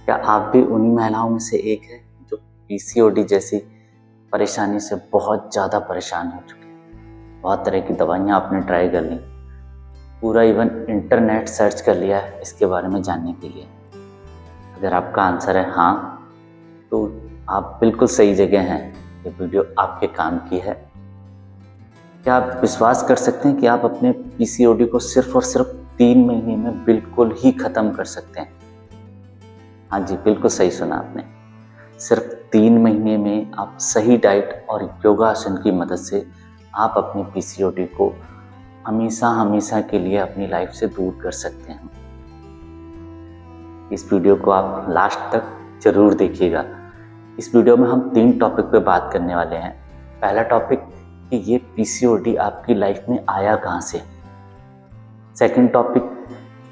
क्या आप भी उन्हीं महिलाओं में से एक है जो पीसीओडी जैसी परेशानी से बहुत ज़्यादा परेशान हो चुकी है? बहुत तरह की दवाइयाँ आपने ट्राई कर ली, पूरा इवन इंटरनेट सर्च कर लिया है इसके बारे में जानने के लिए। अगर आपका आंसर है हाँ, तो आप बिल्कुल सही जगह हैं। ये वीडियो आपके काम की है। क्या आप विश्वास कर सकते हैं कि आप अपने पीसीओडी को सिर्फ और सिर्फ 3 महीने में बिल्कुल ही ख़त्म कर सकते हैं? हाँ जी, बिल्कुल सही सुना आपने। सिर्फ 3 महीने में आप सही डाइट और योगासन की मदद से आप अपने पीसीओडी को हमेशा हमेशा के लिए अपनी लाइफ से दूर कर सकते हैं। इस वीडियो को आप लास्ट तक जरूर देखिएगा। इस वीडियो में हम 3 टॉपिक पे बात करने वाले हैं। पहला टॉपिक कि ये पीसीओडी आपकी लाइफ में आया कहाँ से। सेकंड टॉपिक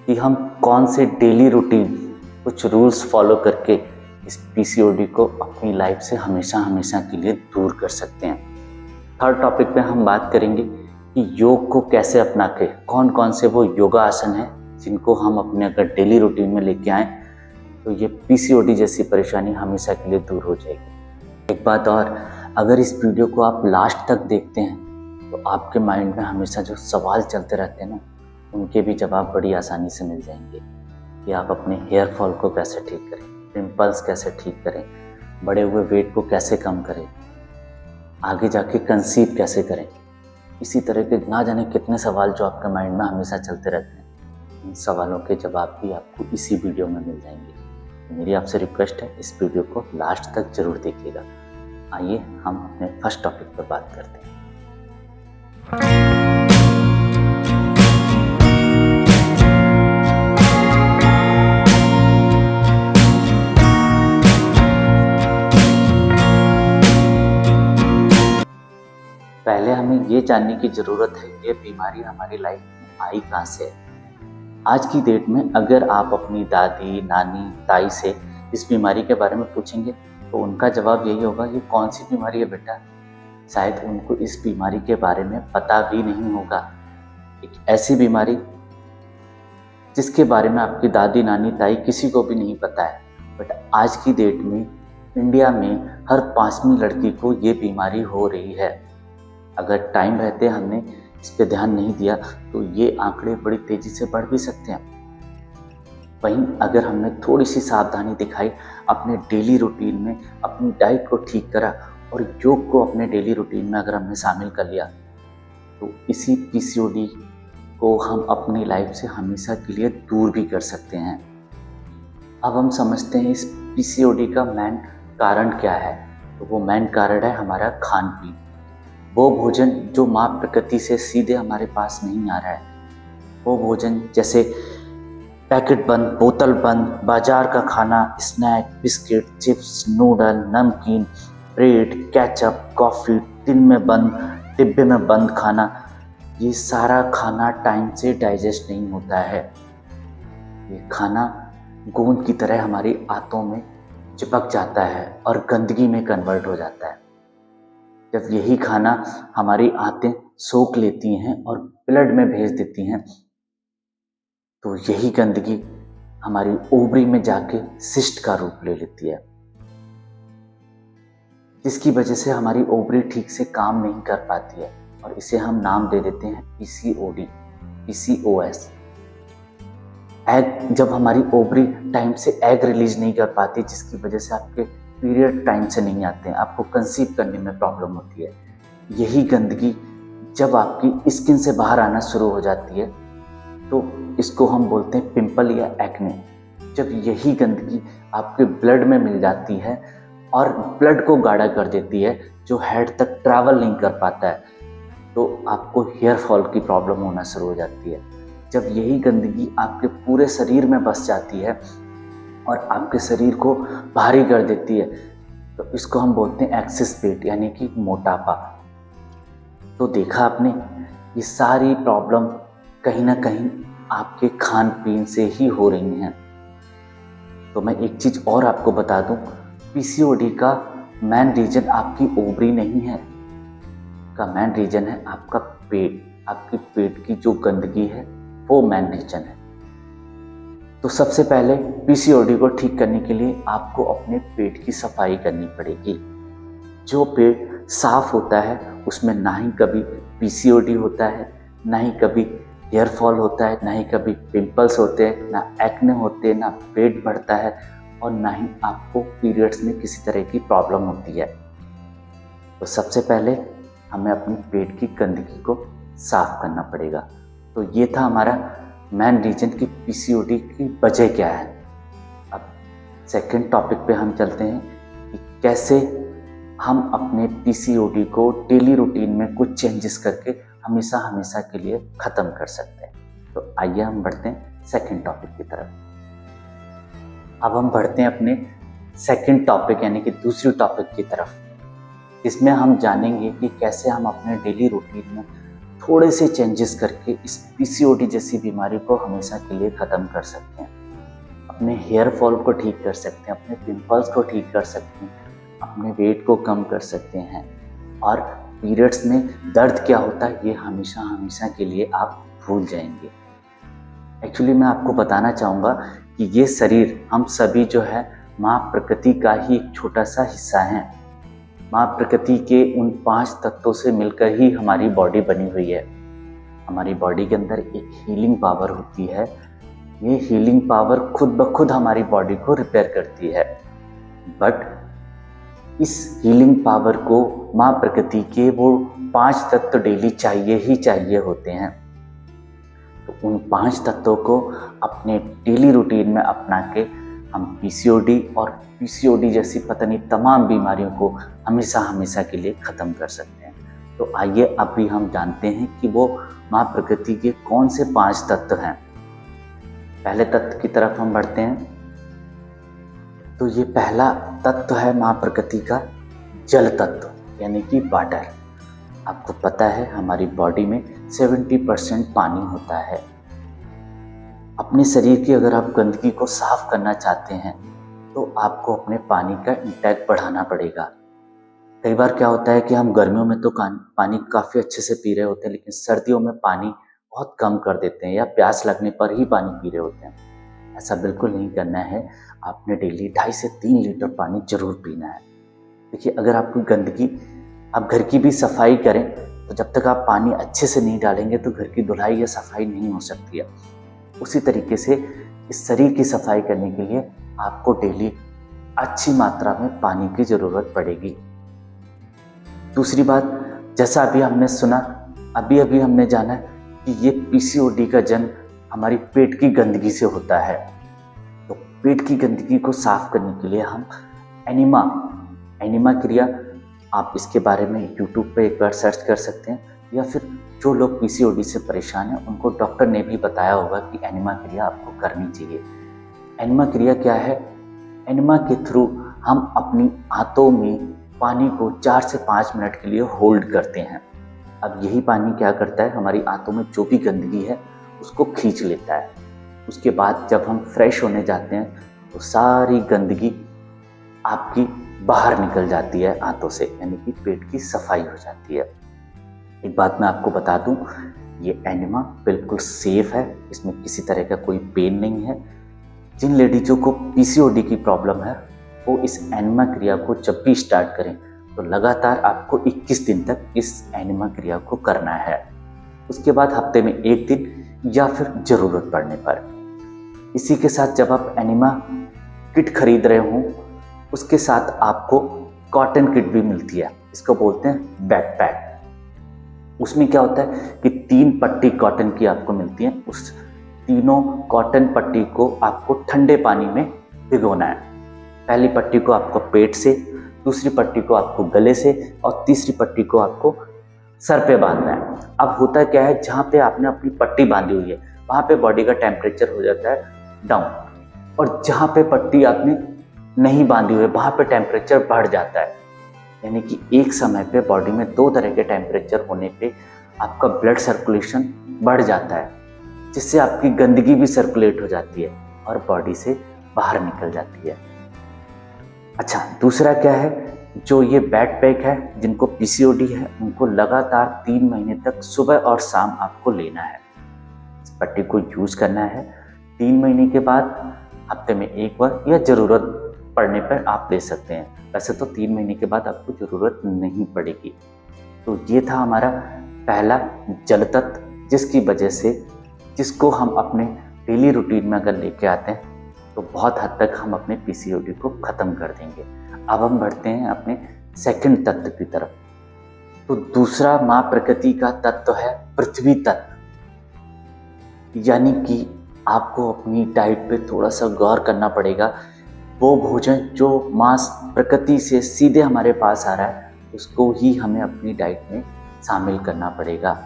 कि हम कौन से डेली रूटीन, कुछ रूल्स फॉलो करके इस पीसीओडी को अपनी लाइफ से हमेशा हमेशा के लिए दूर कर सकते हैं। थर्ड टॉपिक पे हम बात करेंगे कि योग को कैसे अपना के कौन कौन से वो योगा आसन हैं जिनको हम अपने अगर डेली रूटीन में लेके आएँ तो ये पीसीओडी जैसी परेशानी हमेशा के लिए दूर हो जाएगी। एक बात और, अगर इस वीडियो को आप लास्ट तक देखते हैं तो आपके माइंड में हमेशा जो सवाल चलते रहते हैं ना, उनके भी जवाब बड़ी आसानी से मिल जाएंगे कि आप अपने हेयर फॉल को कैसे ठीक करें, पिंपल्स कैसे ठीक करें, बढ़े हुए वेट को कैसे कम करें, आगे जाके कंसीव कैसे करें। इसी तरह के ना जाने कितने सवाल जो आपके माइंड में हमेशा चलते रहते हैं, इन सवालों के जवाब भी आपको इसी वीडियो में मिल जाएंगे। तो मेरी आपसे रिक्वेस्ट है, इस वीडियो को लास्ट तक जरूर देखिएगा। आइए हम अपने फर्स्ट टॉपिक पर बात करते हैं। पहले हमें ये जानने की ज़रूरत है ये बीमारी हमारी लाइफ में आई कहाँ से है। आज की डेट में अगर आप अपनी दादी, नानी, ताई से इस बीमारी के बारे में पूछेंगे तो उनका जवाब यही होगा, ये कौन सी बीमारी है बेटा। शायद उनको इस बीमारी के बारे में पता भी नहीं होगा। एक ऐसी बीमारी जिसके बारे में आपकी दादी, नानी, ताई किसी को भी नहीं पता है, बट आज की डेट में इंडिया में हर 5वीं लड़की को ये बीमारी हो रही है। अगर टाइम रहते हमने इस पे ध्यान नहीं दिया तो ये आंकड़े बड़ी तेजी से बढ़ भी सकते हैं। वहीं अगर हमने थोड़ी सी सावधानी दिखाई, अपने डेली रूटीन में अपनी डाइट को ठीक करा और योग को अपने डेली रूटीन में अगर हमने शामिल कर लिया तो इसी पीसीओडी को हम अपनी लाइफ से हमेशा के लिए दूर भी कर सकते हैं। अब हम समझते हैं इस पीसीओडी का मेन कारण क्या है। तो वो मेन कारण है हमारा खान पीन, वो भोजन जो माँ प्रकृति से सीधे हमारे पास नहीं आ रहा है। वो भोजन जैसे पैकेट बंद, बोतल बंद, बाजार का खाना, स्नैक, बिस्किट, चिप्स, नूडल, नमकीन, ब्रेड, केचप, कॉफ़ी, टिन में बंद, डिब्बे में बंद खाना, ये सारा खाना टाइम से डाइजेस्ट नहीं होता है। ये खाना गोंद की तरह हमारी आंतों में चिपक जाता है और गंदगी में कन्वर्ट हो जाता है। जब यही खाना हमारी आंतें सोख लेती हैं और ब्लड में भेज देती हैं तो यही गंदगी हमारी ओवरी में जाके सिस्ट का रूप ले लेती है, जिसकी वजह से हमारी ओवरी ठीक से काम नहीं कर पाती है और इसे हम नाम दे देते हैं पीसीओडी, पीसीओएस। एग, जब हमारी ओवरी टाइम से एग रिलीज नहीं कर पाती, जिसकी वजह से आपके पीरियड टाइम से नहीं आते हैं, आपको कंसीव करने में प्रॉब्लम होती है। यही गंदगी जब आपकी स्किन से बाहर आना शुरू हो जाती है तो इसको हम बोलते हैं पिंपल या एक्ने। जब यही गंदगी आपके ब्लड में मिल जाती है और ब्लड को गाढ़ा कर देती है, जो हेड तक ट्रैवल नहीं कर पाता है, तो आपको हेयर फॉल की प्रॉब्लम होना शुरू हो जाती है। जब यही गंदगी आपके पूरे शरीर में बस जाती है और आपके शरीर को भारी कर देती है तो इसको हम बोलते हैं एक्सेस वेट यानी कि मोटापा। तो देखा आपने, ये सारी प्रॉब्लम कहीं ना कहीं आपके खान पीन से ही हो रही हैं। तो मैं एक चीज़ और आपको बता दूं, पीसीओडी का मेन रीजन आपकी ओवरी नहीं है, का मेन रीजन है आपका पेट। आपकी पेट की जो गंदगी है वो मेन रीजन है। तो सबसे पहले पीसीओडी को ठीक करने के लिए आपको अपने पेट की सफाई करनी पड़ेगी। जो पेट साफ होता है उसमें ना ही कभी पीसीओडी होता है, ना ही कभी हेयर फॉल होता है, ना ही कभी पिंपल्स होते हैं, ना एक्ने होते हैं, ना पेट बढ़ता है और ना ही आपको पीरियड्स में किसी तरह की प्रॉब्लम होती है। तो सबसे पहले हमें अपनी पेट की गंदगी को साफ करना पड़ेगा। तो ये था हमारा मेन रीजन कि पीसीओडी की वजह क्या है। अब सेकंड टॉपिक पे हम चलते हैं कि कैसे हम अपने पीसीओडी को डेली रूटीन में कुछ चेंजेस करके हमेशा हमेशा के लिए ख़त्म कर सकते हैं। तो आइए हम बढ़ते हैं सेकंड टॉपिक की तरफ। अब हम बढ़ते हैं अपने सेकंड टॉपिक यानी कि दूसरी टॉपिक की तरफ, इसमें हम जानेंगे कि कैसे हम अपने डेली रूटीन में थोड़े से चेंजेस करके इस पीसीओडी जैसी बीमारी को हमेशा के लिए ख़त्म कर सकते हैं। अपने हेयर फॉल को ठीक कर सकते हैं, अपने पिंपल्स को ठीक कर सकते हैं, अपने वेट को कम कर सकते हैं और पीरियड्स में दर्द क्या होता है ये हमेशा हमेशा के लिए आप भूल जाएंगे। एक्चुअली मैं आपको बताना चाहूँगा कि ये शरीर हम सभी जो है माँ प्रकृति का ही एक छोटा सा हिस्सा है। माँ प्रकृति के उन 5 तत्वों से मिलकर ही हमारी बॉडी बनी हुई है। हमारी बॉडी के अंदर एक हीलिंग पावर होती है। ये हीलिंग पावर खुद ब खुद हमारी बॉडी को रिपेयर करती है, बट इस हीलिंग पावर को माँ प्रकृति के वो 5 तत्व डेली चाहिए ही चाहिए होते हैं। तो उन 5 तत्वों को अपने डेली रूटीन में अपना के हम पीसीओडी और पीसीओडी जैसी पता नहीं तमाम बीमारियों को हमेशा हमेशा के लिए ख़त्म कर सकते हैं। तो आइए अभी हम जानते हैं कि वो माँ प्रकृति के कौन से 5 तत्व हैं। पहले तत्व की तरफ हम बढ़ते हैं। तो ये पहला तत्व है माँ प्रकृति का जल तत्व यानी कि वाटर। आपको पता है हमारी बॉडी में 70% पानी होता है। अपने शरीर की अगर आप गंदगी को साफ करना चाहते हैं तो आपको अपने पानी का इंटेक बढ़ाना पड़ेगा। कई बार क्या होता है कि हम गर्मियों में तो पानी काफ़ी अच्छे से पी रहे होते हैं, लेकिन सर्दियों में पानी बहुत कम कर देते हैं या प्यास लगने पर ही पानी पी रहे होते हैं। ऐसा बिल्कुल नहीं करना है। आपने डेली 2.5 से 3 लीटर पानी जरूर पीना है। देखिए, अगर आपकी गंदगी, आप घर की भी सफाई करें तो जब तक आप पानी अच्छे से नहीं डालेंगे तो घर की धुलाई या सफाई नहीं हो सकती है। उसी तरीके से इस शरीर की सफाई करने के लिए आपको डेली अच्छी मात्रा में पानी की ज़रूरत पड़ेगी। दूसरी बात, जैसा अभी हमने सुना, अभी हमने जाना कि ये पीसीओडी का जन्म हमारी पेट की गंदगी से होता है। तो पेट की गंदगी को साफ करने के लिए हम एनिमा क्रिया, आप इसके बारे में यूट्यूब पे एक बार सर्च कर सकते हैं, या फिर जो लोग पीसीओडी से परेशान हैं उनको डॉक्टर ने भी बताया होगा कि एनिमा क्रिया आपको करनी चाहिए। एनिमा क्रिया क्या है? एनिमा के थ्रू हम अपनी आंतों में पानी को 4 से 5 मिनट के लिए होल्ड करते हैं। अब यही पानी क्या करता है, हमारी आंतों में जो भी गंदगी है उसको खींच लेता है। उसके बाद जब हम फ्रेश होने जाते हैं तो सारी गंदगी आपकी बाहर निकल जाती है आंतों से, यानी कि पेट की सफाई हो जाती है। एक बात मैं आपको बता दूं, ये एनिमा बिल्कुल सेफ है, इसमें किसी तरह का कोई पेन नहीं है। जिन लेडीजों को पीसीओडी की प्रॉब्लम है वो इस एनिमा क्रिया को जब भी स्टार्ट करें तो लगातार आपको 21 दिन तक इस एनिमा क्रिया को करना है। उसके बाद हफ्ते में 1 दिन या फिर ज़रूरत पड़ने पर। इसी के साथ जब आप एनिमा किट खरीद रहे हों उसके साथ आपको कॉटन किट भी मिलती है, इसको बोलते हैं बैकपैक। उसमें क्या होता है कि 3 पट्टी कॉटन की आपको मिलती है। उस तीनों कॉटन पट्टी को आपको ठंडे पानी में भिगोना है। पहली पट्टी को आपको पेट से, दूसरी पट्टी को आपको गले से और तीसरी पट्टी को आपको सर पे बांधना है। अब होता क्या है, जहाँ पे आपने अपनी पट्टी बांधी हुई है वहाँ पे बॉडी का टेम्परेचर हो जाता है डाउन, और जहाँ पे पट्टी आपने नहीं बांधी हुई है वहाँ पे टेम्परेचर बढ़ जाता है। यानी कि एक समय पे बॉडी में 2 तरह के टेम्परेचर होने पे आपका ब्लड सर्कुलेशन बढ़ जाता है, जिससे आपकी गंदगी भी सर्कुलेट हो जाती है और बॉडी से बाहर निकल जाती है। अच्छा, दूसरा क्या है, जो ये बैकपैक है, जिनको पीसीओडी है उनको लगातार 3 महीने तक सुबह और शाम आपको लेना है। इस पट्टी को यूज करना है 3 महीने के बाद हफ्ते में 1 बार या ज़रूरत पड़ने पर आप ले सकते हैं। वैसे तो 3 महीने के बाद आपको ज़रूरत नहीं पड़ेगी। तो ये था हमारा पहला जल तत्व, जिसकी वजह से जिसको हम अपने डेली रूटीन में अगर लेके आते हैं तो बहुत हद तक हम अपने पीसीओडी को ख़त्म कर देंगे। अब हम बढ़ते हैं अपने सेकंड तत्व की तरफ। तो दूसरा माँ प्रकृति का तत्व है पृथ्वी तत्व, यानी कि आपको अपनी डाइट पे थोड़ा सा गौर करना पड़ेगा। वो भोजन जो माँ प्रकृति से सीधे हमारे पास आ रहा है उसको ही हमें अपनी डाइट में शामिल करना पड़ेगा,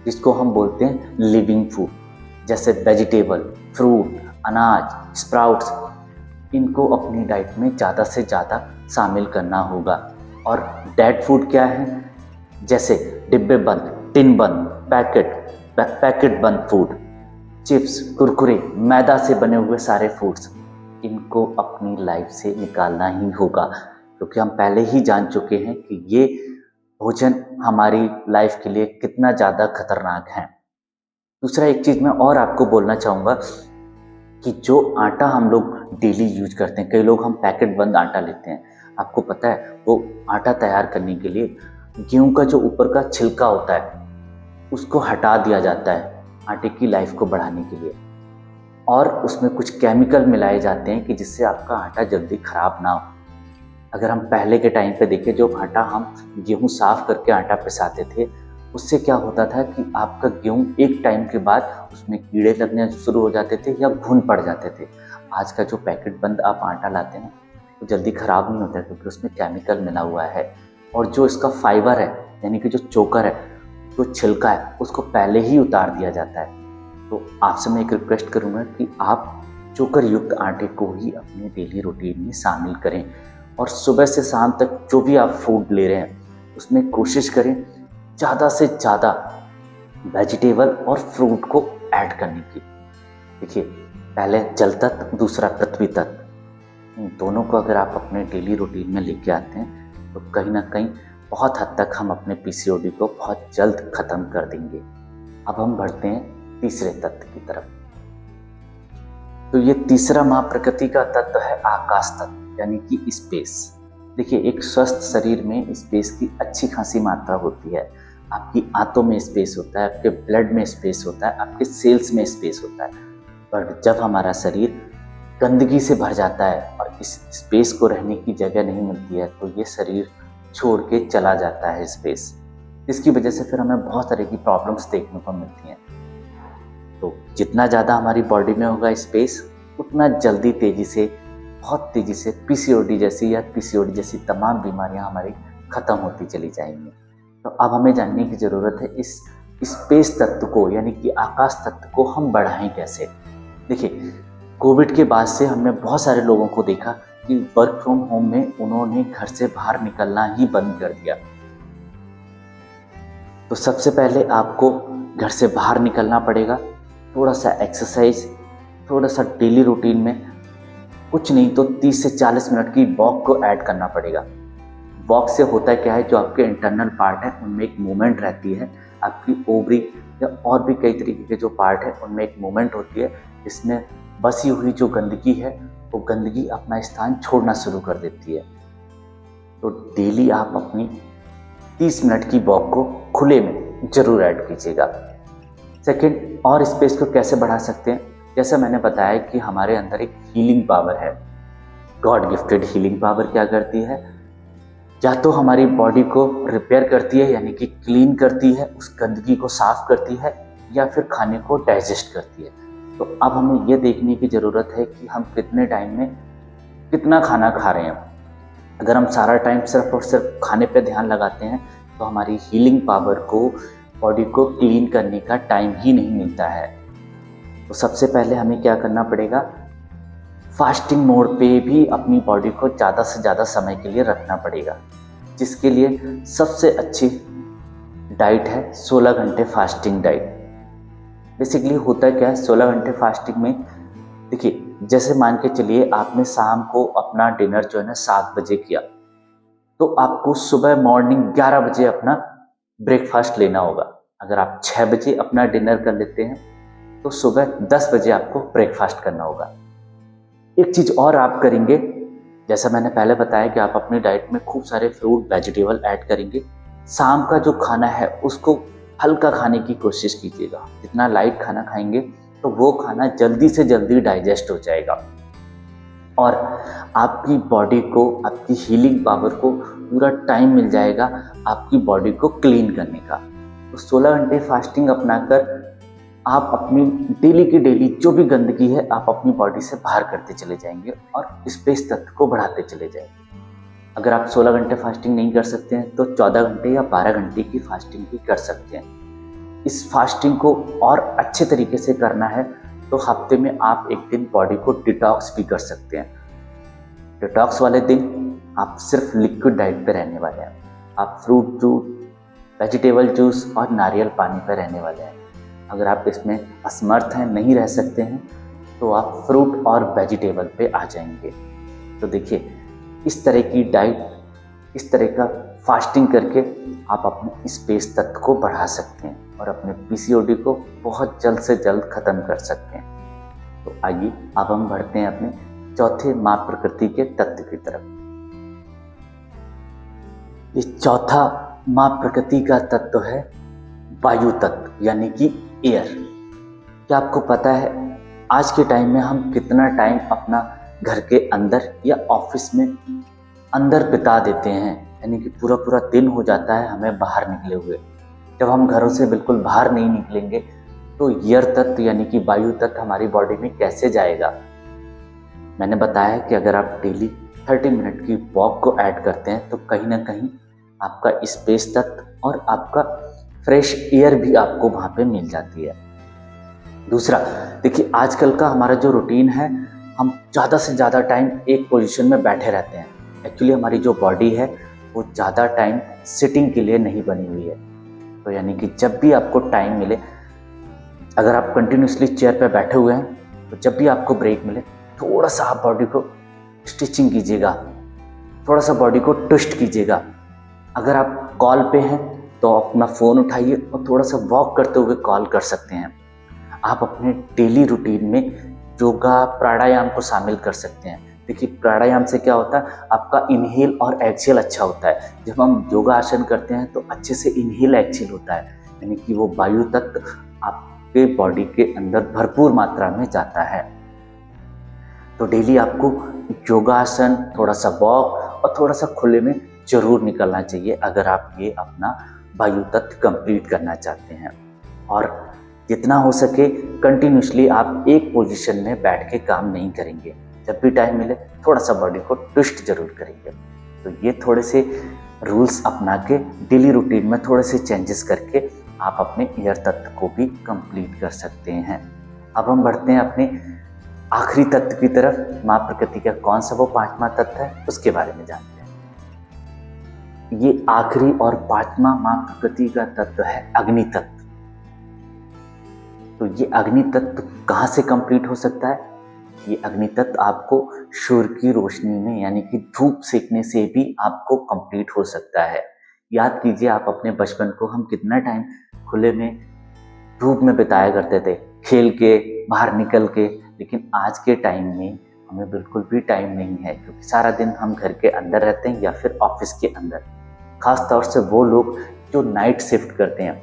जिसको हम बोलते हैं लिविंग फूड, जैसे वेजिटेबल, फ्रूट, अनाज, स्प्राउट्स, इनको अपनी डाइट में ज़्यादा से ज़्यादा शामिल करना होगा। और डेड फूड क्या है? जैसे डिब्बे बंद, टिन बंद, पैकेट बंद फूड, चिप्स, कुरकुरे, मैदा से बने हुए सारे फूड्स, इनको अपनी लाइफ से निकालना ही होगा, क्योंकि हम पहले ही जान चुके हैं कि ये भोजन हमारी लाइफ के लिए कितना ज़्यादा खतरनाक है। दूसरा एक चीज़ मैं और आपको बोलना चाहूँगा कि जो आटा हम लोग डेली यूज करते हैं, कई लोग हम पैकेट बंद आटा लेते हैं। आपको पता है वो आटा तैयार करने के लिए गेहूं का जो ऊपर का छिलका होता है उसको हटा दिया जाता है आटे की लाइफ को बढ़ाने के लिए, और उसमें कुछ केमिकल मिलाए जाते हैं कि जिससे आपका आटा जल्दी ख़राब ना हो। अगर हम पहले के टाइम पे देखें, जो आटा हम गेहूं साफ़ करके आटा पिसाते थे, उससे क्या होता था कि आपका गेहूं एक टाइम के बाद उसमें कीड़े लगने शुरू हो जाते थे या घुन पड़ जाते थे। आज का जो पैकेट बंद आप आटा लाते हैं वो जल्दी ख़राब नहीं होता, क्योंकि उसमें केमिकल मिला हुआ है। और जो इसका फाइबर है, यानी कि जो चोकर है, जो छिलका है, उसको पहले ही उतार दिया जाता है। तो आपसे मैं एक रिक्वेस्ट करूँगा कि आप चोकर युक्त आटे को ही अपने डेली रूटीन में शामिल करें, और सुबह से शाम तक जो भी आप फूड ले रहे हैं उसमें कोशिश करें ज़्यादा से ज़्यादा वेजिटेबल और फ्रूट को ऐड करने की। देखिए, पहले जल तत्व, दूसरा पृथ्वी तत्व, इन दोनों को अगर आप अपने डेली रूटीन में लेके आते हैं तो कहीं ना कहीं बहुत हद तक हम अपने पीसीओडी को बहुत जल्द ख़त्म कर देंगे। अब हम बढ़ते हैं तीसरे तत्व की तरफ। तो ये तीसरा माँ प्रकृति का तत्व है आकाश तत्व, यानी कि स्पेस। देखिए, एक स्वस्थ शरीर में स्पेस की अच्छी खासी मात्रा होती है। आपकी आंतों में स्पेस होता है, आपके ब्लड में स्पेस होता है, आपके सेल्स में स्पेस होता है। पर जब हमारा शरीर गंदगी से भर जाता है और इस स्पेस को रहने की जगह नहीं मिलती है, तो ये शरीर छोड़ के चला जाता है स्पेस, जिसकी वजह से फिर हमें बहुत तरह की प्रॉब्लम्स देखने को मिलती हैं। तो जितना ज़्यादा हमारी बॉडी में होगा स्पेस, उतना जल्दी तेज़ी से, बहुत तेज़ी से पीसीओडी जैसी तमाम बीमारियां हमारी ख़त्म होती चली जाएंगी। तो अब हमें जानने की ज़रूरत है इस स्पेस तत्व को, यानी कि आकाश तत्व को हम बढ़ाएं कैसे। देखिए, कोविड के बाद से हमने बहुत सारे लोगों को देखा कि वर्क फ्रॉम होम में उन्होंने घर से बाहर निकलना ही बंद कर दिया। तो सबसे पहले आपको घर से बाहर निकलना पड़ेगा, थोड़ा सा एक्सरसाइज, थोड़ा सा डेली रूटीन में कुछ नहीं तो 30 से 40 मिनट की वॉक को ऐड करना पड़ेगा। वॉक से होता क्या है, जो आपके इंटरनल पार्ट है उनमें एक मूवमेंट रहती है। आपकी ओवरी या और भी कई तरीके के जो पार्ट है उनमें एक मूवमेंट होती है, जिसमें बसी हुई जो गंदगी है वो गंदगी अपना स्थान छोड़ना शुरू कर देती है। तो डेली आप अपनी 30 मिनट की वॉक को खुले में ज़रूर ऐड कीजिएगा। सेकंड, और स्पेस को कैसे बढ़ा सकते हैं? जैसा मैंने बताया कि हमारे अंदर एक हीलिंग पावर है। गॉड गिफ्टेड हीलिंग पावर क्या करती है, या तो हमारी बॉडी को रिपेयर करती है, यानी कि क्लीन करती है, उस गंदगी को साफ करती है, या फिर खाने को डाइजेस्ट करती है। तो अब हमें यह देखने की ज़रूरत है कि हम कितने टाइम में कितना खाना खा रहे हैं। अगर हम सारा टाइम सिर्फ और सिर्फ खाने पे ध्यान लगाते हैं तो हमारी हीलिंग पावर को, बॉडी को क्लीन करने का टाइम ही नहीं मिलता है। तो सबसे पहले हमें क्या करना पड़ेगा, फास्टिंग मोड पे भी अपनी बॉडी को ज़्यादा से ज़्यादा समय के लिए रखना पड़ेगा, जिसके लिए सबसे अच्छी डाइट है 16 घंटे फास्टिंग डाइट। बेसिकली होता क्या है 16 घंटे फास्टिंग में, देखिए, जैसे मान के चलिए आपने शाम को अपना डिनर जो है ना 7 बजे किया, तो आपको सुबह मॉर्निंग 11 बजे अपना ब्रेकफास्ट लेना होगा। अगर आप 6 बजे अपना डिनर कर लेते हैं तो सुबह 10 बजे आपको ब्रेकफास्ट करना होगा। एक चीज़ और आप करेंगे, जैसा मैंने पहले बताया कि आप अपनी डाइट में खूब सारे फ्रूट वेजिटेबल ऐड करेंगे। शाम का जो खाना है उसको हल्का खाने की कोशिश कीजिएगा। जितना लाइट खाना खाएंगे तो वो खाना जल्दी से जल्दी डाइजेस्ट हो जाएगा और आपकी बॉडी को, आपकी हीलिंग पावर को पूरा टाइम मिल जाएगा आपकी बॉडी को क्लीन करने का। तो 16 घंटे फास्टिंग अपनाकर आप अपनी डेली की डेली जो भी गंदगी है आप अपनी बॉडी से बाहर करते चले जाएंगे और स्पेस तत्व को बढ़ाते चले जाएंगे। अगर आप 16 घंटे फास्टिंग नहीं कर सकते हैं तो 14 घंटे या 12 घंटे की फास्टिंग भी कर सकते हैं। इस फास्टिंग को और अच्छे तरीके से करना है तो हफ्ते में आप एक दिन बॉडी को डिटॉक्स भी कर सकते हैं। डिटॉक्स वाले दिन आप सिर्फ लिक्विड डाइट पे रहने वाले हैं। आप फ्रूट जूस, वेजिटेबल जूस और नारियल पानी पे रहने वाले हैं। अगर आप इसमें असमर्थ हैं, नहीं रह सकते हैं, तो आप फ्रूट और वेजिटेबल पे आ जाएंगे। तो देखिए, इस तरह की डाइट, इस तरह का फास्टिंग करके आप अपने स्पेस तत्व को बढ़ा सकते हैं और अपने पीसीओडी को बहुत जल्द से जल्द ख़त्म कर सकते हैं। तो आइए अब हम बढ़ते हैं अपने चौथे माँ प्रकृति के तत्व की तरफ। ये चौथा माँ प्रकृति का तत्व है वायु तत्व, यानी कि एयर। क्या आपको पता है आज के टाइम में हम कितना टाइम अपना घर के अंदर या ऑफिस में अंदर बिता देते हैं, यानी कि पूरा पूरा दिन हो जाता है हमें बाहर निकले हुए। जब हम घरों से बिल्कुल बाहर नहीं निकलेंगे तो एयर तत्व यानी कि वायु तत्व हमारी बॉडी में कैसे जाएगा। मैंने बताया कि अगर आप डेली 30 मिनट की वॉक को ऐड करते हैं तो कहीं ना कहीं आपका स्पेस तत्व और आपका फ्रेश एयर भी आपको वहाँ पे मिल जाती है। दूसरा, देखिए आजकल का हमारा जो रूटीन है, हम ज़्यादा से ज़्यादा टाइम एक पोजीशन में बैठे रहते हैं। एक्चुअली हमारी जो बॉडी है वो ज़्यादा टाइम सिटिंग के लिए नहीं बनी हुई है। तो यानी कि जब भी आपको टाइम मिले, अगर आप कंटिन्यूसली चेयर पे बैठे हुए हैं तो जब भी आपको ब्रेक मिले थोड़ा सा आप बॉडी को स्ट्रेचिंग कीजिएगा, थोड़ा सा बॉडी को ट्विस्ट कीजिएगा। अगर आप कॉल पे हैं तो अपना फ़ोन उठाइए और थोड़ा सा वॉक करते हुए कॉल कर सकते हैं। आप अपने डेली रूटीन में योगा, प्राणायाम को शामिल कर सकते हैं। देखिए प्राणायाम से क्या होता है, आपका इनहेल और एक्सहेल अच्छा होता है। जब हम योगा आसन करते हैं तो अच्छे से इनहेल एक्सहेल होता है, यानी कि वो वायु तत्व आपके बॉडी के अंदर भरपूर मात्रा में जाता है। तो डेली आपको योगासन, थोड़ा सा वॉक और थोड़ा सा खुले में जरूर निकलना चाहिए अगर आप ये अपना वायु तत्व कंप्लीट करना चाहते हैं। और जितना हो सके कंटिन्यूसली आप एक पोजीशन में बैठ के काम नहीं करेंगे। जब भी टाइम मिले थोड़ा सा बॉडी को ट्विस्ट जरूर करेंगे। तो ये थोड़े से रूल्स अपना के डेली रूटीन में थोड़े से चेंजेस करके आप अपने एयर तत्व को भी कंप्लीट कर सकते हैं। अब हम बढ़ते हैं अपने आखिरी तत्व की तरफ। माँ प्रकृति का कौन सा वो 5वां तत्व है उसके बारे में जानते हैं। ये आखिरी और 5वां माँ प्रकृति का तत्व है अग्नि तत्व। तो ये अग्नि तत्व कहाँ से कंप्लीट हो सकता है? ये अग्नि तत्व आपको सूर्य की रोशनी में, यानी कि धूप सेकने से भी आपको कंप्लीट हो सकता है। याद कीजिए आप अपने बचपन को हम कितना टाइम खुले में धूप में बिताया करते थे, खेल के, बाहर निकल के। लेकिन आज के टाइम में हमें बिल्कुल भी टाइम नहीं है, क्योंकि सारा दिन हम घर के अंदर रहते हैं या फिर ऑफिस के अंदर। खास तौर से वो लोग जो नाइट शिफ्ट करते हैं,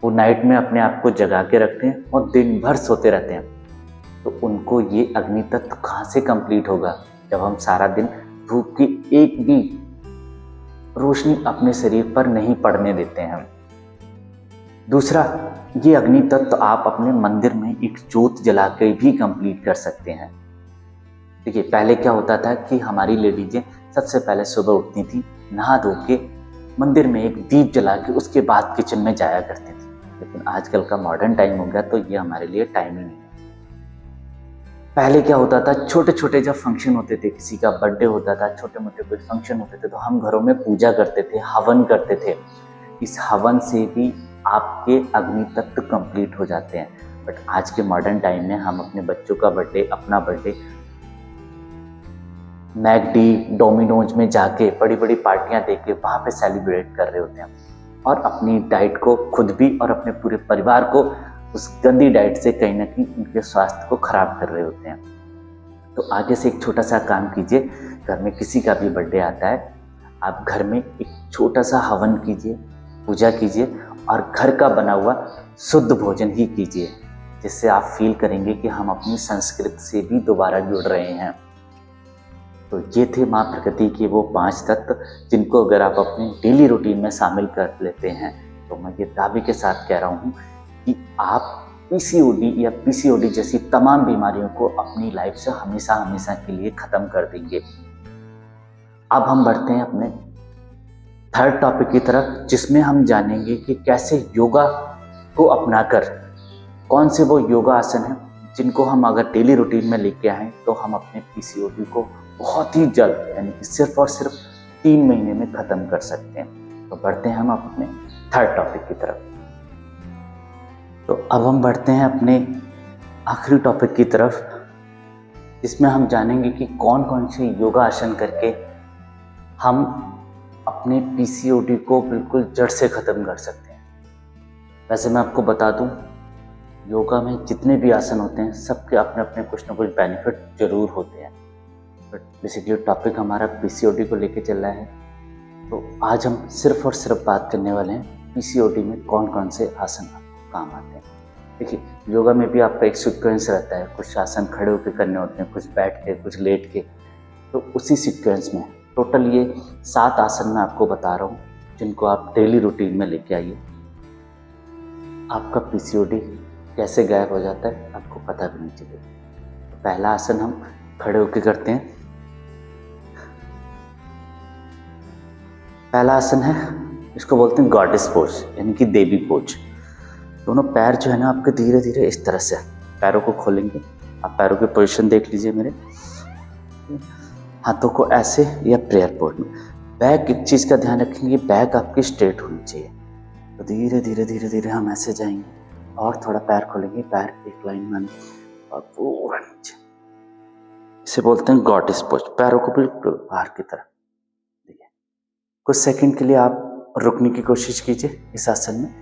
वो नाइट में अपने आप को जगा के रखते हैं और दिन भर सोते रहते हैं। तो उनको ये अग्नि तत्व कहाँ से कंप्लीट होगा जब हम सारा दिन धूप की एक भी रोशनी अपने शरीर पर नहीं पड़ने देते हैं। दूसरा, ये अग्नि तत्व आप अपने मंदिर में एक ज्योत जला के भी कंप्लीट कर सकते हैं। देखिए पहले क्या होता था कि हमारी लेडीजें सबसे पहले सुबह उठती थी, नहा धो के मंदिर में एक दीप जला के उसके बाद किचन में जाया करती थी। लेकिन आजकल का मॉडर्न टाइम हो गया तो ये हमारे लिए टाइम ही नहीं है। पहले क्या होता था, छोटे छोटे जब फंक्शन होते थे, किसी का बर्थडे होता था, छोटे मोटे कोई फंक्शन होते थे, तो हम घरों में पूजा करते थे, हवन करते थे। इस हवन से भी आपके अग्नि तत्व कंप्लीट हो जाते हैं। बट आज के मॉडर्न टाइम में हम अपने बच्चों का बर्थडे, अपना बर्थडे मैकडी, डोमिनोज में जाके बड़ी बड़ी पार्टियां देके वहाँ पे सेलिब्रेट कर रहे होते हैं और अपनी डाइट को खुद भी और अपने पूरे परिवार को उस गंदी डाइट से कहीं ना कहीं उनके स्वास्थ्य को खराब कर रहे होते हैं। तो आगे से एक छोटा सा काम कीजिए, घर में किसी का भी बर्थडे आता है, आप घर में एक छोटा सा हवन कीजिए, पूजा कीजिए और घर का बना हुआ शुद्ध भोजन ही कीजिए, जिससे आप फील करेंगे कि हम अपनी संस्कृति से भी दोबारा जुड़ रहे हैं। तो ये थे माँ प्रकृति के वो 5 तत्व, जिनको अगर आप अपने डेली रूटीन में शामिल कर लेते हैं तो मैं ये दावे के साथ कह रहा हूँ कि आप पीसीओडी या पीसीओडी जैसी तमाम बीमारियों को अपनी लाइफ से हमेशा हमेशा के लिए खत्म कर देंगे। अब हम बढ़ते हैं अपने थर्ड टॉपिक की तरफ, जिसमें हम जानेंगे कि कैसे योगा को अपनाकर कौन से वो योगा आसन हैं जिनको हम अगर डेली रूटीन में लेके आएँ तो हम अपने पीसीओडी को बहुत ही जल्द, यानी कि सिर्फ और सिर्फ 3 महीने में ख़त्म कर सकते हैं। तो बढ़ते हैं हम अपने थर्ड टॉपिक की तरफ। तो अब हम बढ़ते हैं अपने आखिरी टॉपिक की तरफ, जिसमें हम जानेंगे कि कौन कौन से योगा आसन करके हम अपने पीसीओडी को बिल्कुल जड़ से ख़त्म कर सकते हैं। वैसे मैं आपको बता दूं, योगा में जितने भी आसन होते हैं सबके अपने अपने कुछ ना कुछ बेनिफिट जरूर होते हैं, बट बेसिकली टॉपिक हमारा पीसीओडी को लेके चल रहा है। तो आज हम सिर्फ और सिर्फ बात करने वाले हैं पीसीओडी में कौन कौन से आसन आपको काम आते हैं। देखिए, योगा में भी आपका एक सीक्वेंस रहता है, कुछ आसन खड़े होकर करने होते हैं, कुछ बैठ के, कुछ लेट के। तो उसी सीक्वेंस में टोटल ये 7 आसन मैं आपको बता रहा हूँ, जिनको आप डेली रूटीन में लेके आइए। आपका पीसीओडी कैसे गायब हो जाता है आपको पता भी नहीं चलेगा। तो पहला आसन हम खड़े होकर करते हैं। पहला आसन है, इसको बोलते हैं गॉडेस पोज, यानी कि देवी पोज। दोनों पैर जो है ना आपके धीरे धीरे इस तरह से पैरों को खोलेंगे। आप पैरों की पोजीशन देख लीजिए मेरे, हाथों को ऐसे या प्रेयर पोज में। बैक एक चीज़ का ध्यान रखेंगे, बैक आपकी स्ट्रेट होनी चाहिए। तो धीरे धीरे धीरे धीरे हम ऐसे जाएंगे और थोड़ा पैर खोलेंगे, पैर एक लाइन में और पूरा नीचे। इसे बोलते हैं गॉडेस पोज, पैरों को बिल्कुल बाहर की तरफ। देखिए, कुछ सेकंड के लिए आप रुकने की कोशिश कीजिए इस आसन में।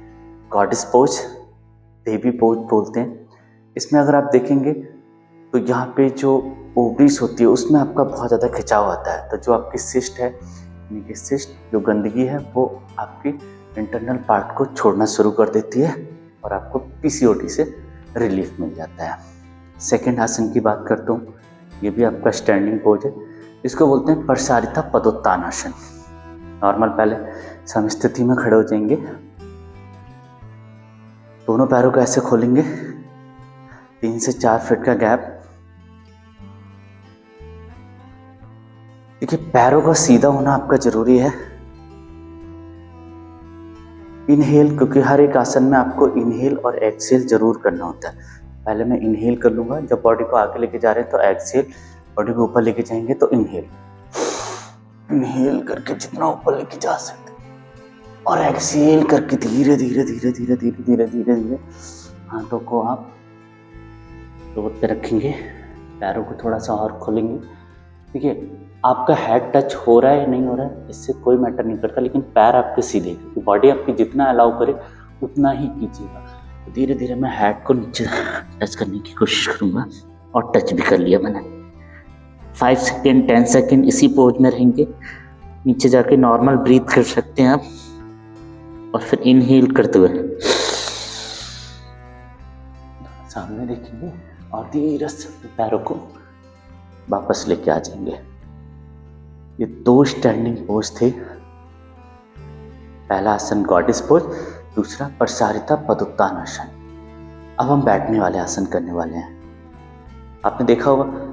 गॉडेस पोज, देवी पोज बोलते हैं। इसमें अगर आप देखेंगे तो यहाँ पे जो ओवरीज होती है उसमें आपका बहुत ज़्यादा खिंचाव आता है। तो जो आपकी सिस्ट है, यानी कि सिस्ट जो गंदगी है वो आपकी इंटरनल पार्ट को छोड़ना शुरू कर देती है और आपको पीसीओडी से रिलीफ मिल जाता है। सेकंड आसन की बात करता हूँ, ये भी आपका स्टैंडिंग पोज है। इसको बोलते हैं प्रसारिता पदोत्तान आसन। नॉर्मल पहले समस्थिति में खड़े हो जाएंगे, दोनों पैरों को ऐसे खोलेंगे, 3 से 4 फीट का गैप। देखिए, पैरों का सीधा होना आपका जरूरी है। इनहेल, क्योंकि हर एक आसन में आपको इनहेल और एक्सहेल जरूर करना होता है। पहले मैं इनहेल कर लूंगा, जब बॉडी को आगे लेके जा रहे हैं तो एक्सहेल, बॉडी को ऊपर लेके जाएंगे तो इनहेल। इनहेल करके जितना ऊपर लेके जा सकते और एक्सहेल करके धीरे धीरे धीरे धीरे धीरे धीरे धीरे धीरे हाथों को आप रोड पे रखेंगे, पैरों को थोड़ा सा और खोलेंगे। देखिए, आपका हेड टच हो रहा है या नहीं हो रहा है इससे कोई मैटर नहीं करता, लेकिन पैर आपके सीधे, क्योंकि बॉडी आपकी जितना अलाउ करे उतना ही कीजिएगा। तो धीरे धीरे मैं हेड को नीचे टच करने की कोशिश करूँगा और टच भी कर लिया मैंने। 5 सेकेंड 10 सेकेंड इसी पोज में रहेंगे। नीचे जाके नॉर्मल ब्रीथ कर सकते हैं आप और फिर इनहेल करते हुए सामने देखेंगे और धीरे से पैरों को वापस लेके आ जाएंगे। ये 2 स्टैंडिंग पोज थे। पहला आसन गॉडेस पोज, दूसरा प्रसारिता पदोत्तान आसन। अब हम बैठने वाले आसन करने वाले हैं। आपने देखा होगा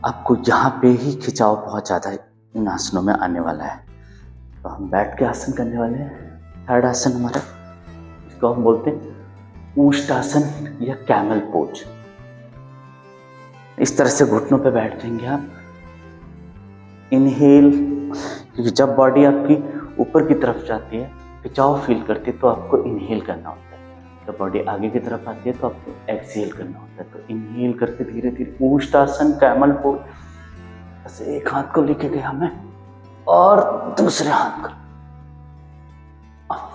आपको यहाँ पे ही खिंचाव बहुत ज़्यादा इन आसनों में आने वाला है। तो हम बैठ के आसन करने वाले हैं। थर्ड आसन हमारा, इसको हम बोलते हैं ऊष्ट आसन या कैमल पोज। इस तरह से घुटनों पे बैठ जाएंगे आप। इनहेल, क्योंकि जब बॉडी आपकी ऊपर की तरफ जाती है, खिंचाव फील करती है, तो आपको इनहेल करना होता है। जब बॉडी आगे की तरफ आती है तो आपको एक्सहेल करना होता है। तो इनहेल करके धीरे धीरे ऊष्ट आसन कैमल पोज, ऐसे एक हाथ को लेके गया मैं और दूसरे हाथ को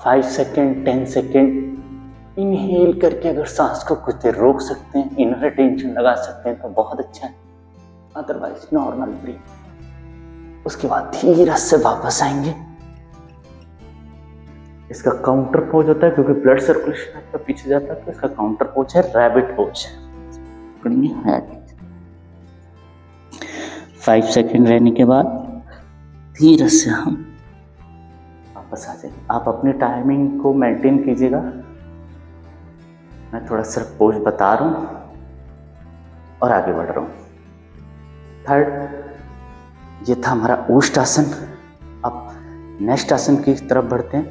5 सेकेंड 10 सेकेंड इनहेल करके अगर सांस को कुछ देर रोक सकते हैं, इनर टेंशन लगा सकते हैं तो बहुत अच्छा है, अदरवाइज नॉर्मल ब्रीथ। उसके बाद धीरे से वापस आएंगे। इसका काउंटर पोज होता है क्योंकि ब्लड सर्कुलेशन आपका पीछे जाता है, तो इसका काउंटर पोज है रैबिट पोज। 5 सेकंड रहने के बाद धीरे से हम वापस आ जाएंगे। आप अपनी टाइमिंग को मेंटेन कीजिएगा, मैं थोड़ा सिर्फ पोज बता रहा हूँ और आगे बढ़ रहा हूँ। थर्ड, ये था हमारा ऊष्ट आसन। अब नेक्स्ट आसन की तरफ बढ़ते हैं,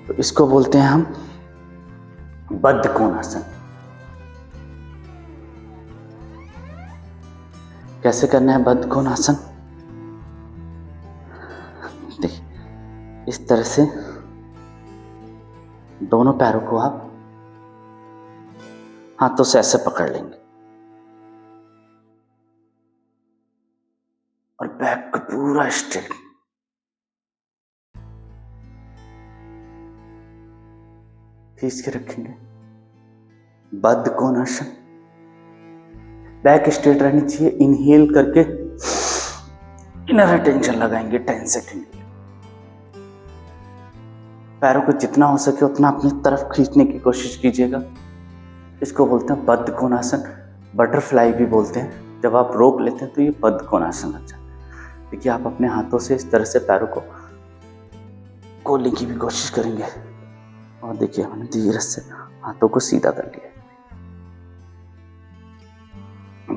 तो इसको बोलते हैं हम बद्ध कोणासन। कैसे करना है बद्ध कोणासन? देखिए, इस तरह से दोनों पैरों को आप हाथों से ऐसे पकड़ लेंगे और बैक को पूरा स्ट्रेट खींच के रखेंगे। बद्ध कोणासन, बैक स्ट्रेट रहनी चाहिए। इनहेल करके इनर टेंशन लगाएंगे 10 सेकंड। पैरों को जितना हो सके उतना अपनी तरफ खींचने की कोशिश कीजिएगा। इसको बोलते हैं बद्ध कोणासन, बटरफ्लाई भी बोलते हैं। जब आप रोक लेते हैं तो ये बद्ध कोणासन लग जाता है। देखिए, आप अपने हाथों से इस तरह से पैरों को खोलने की भी कोशिश करेंगे और देखिए हमने धीरे से हाथों को सीधा कर लिया।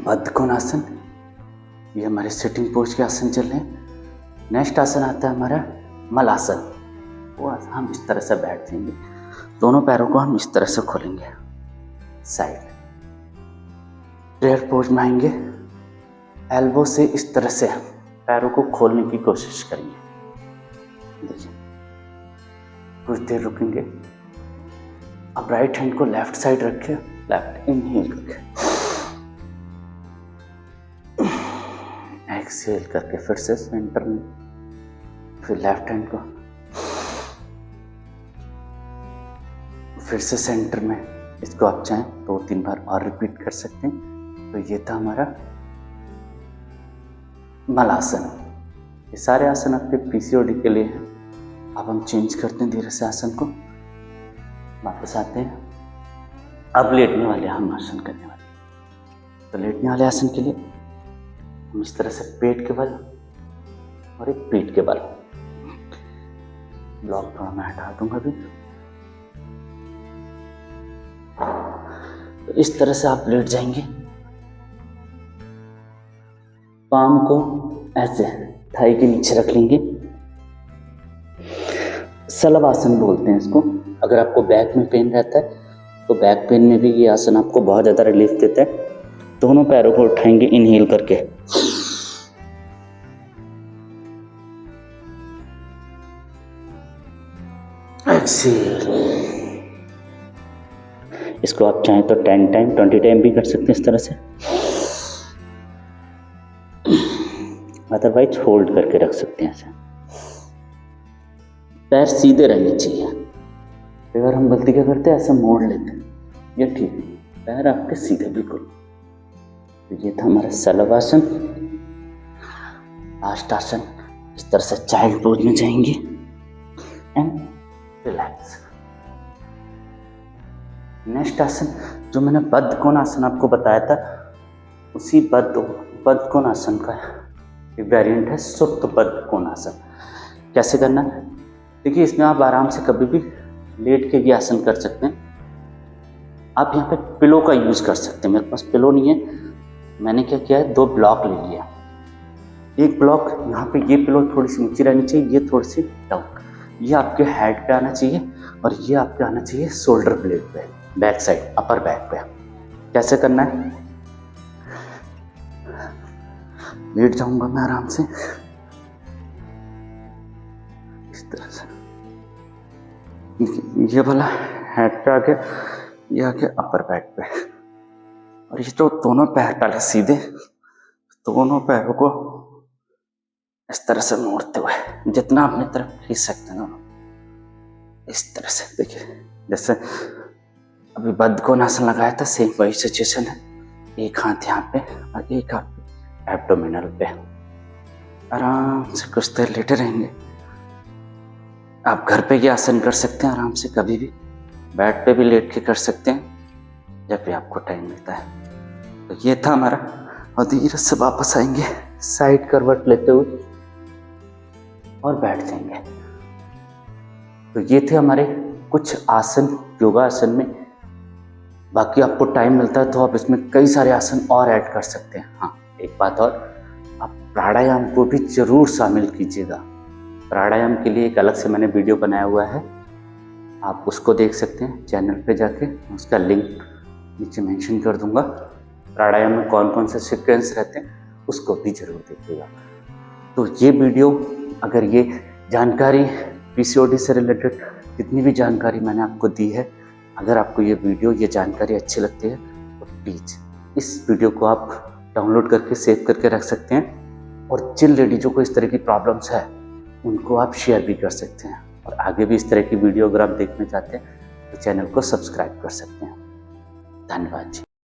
बद्ध कोणासन, ये हमारे सिटिंग पोज के आसन चल रहे हैं। नेक्स्ट आसन आता है हमारा मलासन। वो हम इस तरह से बैठ जाएंगे, दोनों पैरों को हम इस तरह से खोलेंगे साइड, प्रेयर पोज में आएंगे। एल्बो से इस तरह से पैरों को खोलने की कोशिश करेंगे। देखिए, कुछ देर रुकेंगे। अब राइट हैंड को लेफ्ट साइड रखें, लेफ्ट इनहेल करके एक्सहेल करके फिर से सेंटर में, फिर लेफ्ट हैंड को फिर से सेंटर में। इसको आप चाहें 2-3 बार और रिपीट कर सकते हैं। तो ये था हमारा मलासन। ये सारे आसन आपके पीसीओडी के लिए हैं। अब हम चेंज करते हैं धीरे से आसन को, वापस आते हैं। अब लेटने वाले हम आसन करने वाले। तो लेटने वाले आसन के लिए हम इस तरह से पेट के बल और एक पीठ के बल, ब्लॉक थोड़ा मैं हटा दूंगा अभी। तो इस तरह से आप लेट जाएंगे। पाम को ऐसे थाई के नीचे रख लेंगे। सलव आसन बोलते हैं इसको। अगर आपको बैक में पेन रहता है तो बैक पेन में भी ये आसन आपको बहुत ज़्यादा रिलीफ देता है। दोनों पैरों को उठाएंगे इनहेल करके, एक्सहेल। इसको आप चाहें तो 10 टाइम 20 टाइम भी कर सकते हैं इस तरह से, अदरवाइज होल्ड करके रख सकते हैं ऐसे। पैर सीधे रहने चाहिए। अगर हम गलती क्या करते हैं, ऐसा मोड़ लेते हैं, ये ठीक है। पैर आपके सीधे बिल्कुल। तो ये था हमारा सलवासन। लास्ट आसन इस तरह से चाइल्ड पोज में जाएंगे एंड रिलैक्स। नेक्स्ट आसन जो मैंने बद्ध कोणासन आपको बताया था, उसी बद्ध कोणासन का एक वेरिएंट है सुप्त बद्ध कोणासन। कैसे करना है? देखिए, इसमें आप आराम से कभी भी लेट के भी आसन कर सकते हैं। आप यहाँ पे पिलो का यूज कर सकते हैं। मेरे पास पिलो नहीं है, मैंने क्या किया है, 2 ब्लॉक ले लिया। एक ब्लॉक यहाँ पे, ये पिलो थोड़ी सी नीचे रहनी चाहिए, ये थोड़ी सी डाउन। ये आपके हेड पे आना चाहिए और ये आपके आना चाहिए शोल्डर ब्लेड पे, बैक साइड, अपर बैक पे। कैसे करना है? लेट जाऊंगा मैं आराम से इस तरह से। ये वाला हेड पे आके, ये आके अपर बैक पे, और ये तो दोनों पैर पहले सीधे, दोनों पैरों को इस तरह से मोड़ते हुए जितना अपनी तरफ खींच सकते हैं दोनों, इस तरह से। देखिए, जैसे अभी बद्धकोणासन लगाया था, सेम वही सिचुएशन है। एक हाथ यहाँ पे और एक हाथ एब्डोमिनल पे। आराम से कुछ देर लेटे रहेंगे। आप घर पे ये आसन कर सकते हैं आराम से, कभी भी बेड पे भी लेट के कर सकते हैं जब भी आपको टाइम मिलता है। तो ये था हमारा, और धीरे से वापस आएंगे साइड करवट लेते हुए और बैठ जाएंगे। तो ये थे हमारे कुछ आसन योगासन में। बाकी आपको टाइम मिलता है तो आप इसमें कई सारे आसन और ऐड कर सकते हैं। हाँ, एक बात और, आप प्राणायाम को भी जरूर शामिल कीजिएगा। प्राणायाम के लिए एक अलग से मैंने वीडियो बनाया हुआ है, आप उसको देख सकते हैं चैनल पे जाके, उसका लिंक नीचे मेंशन कर दूंगा। प्राणायाम में कौन कौन से सीक्वेंस रहते हैं उसको भी जरूर देखिएगा। तो ये वीडियो, अगर ये जानकारी पीसीओडी से रिलेटेड जितनी भी जानकारी मैंने आपको दी है, अगर आपको ये वीडियो, ये जानकारी अच्छी लगती है तो प्लीज़ इस वीडियो को आप डाउनलोड करके सेव करके रख सकते हैं, और जिन लेडीज़ों को इस तरह की प्रॉब्लम्स है उनको आप शेयर भी कर सकते हैं। और आगे भी इस तरह की वीडियो अगर आप देखना चाहते हैं तो चैनल को सब्सक्राइब कर सकते हैं। धन्यवाद जी।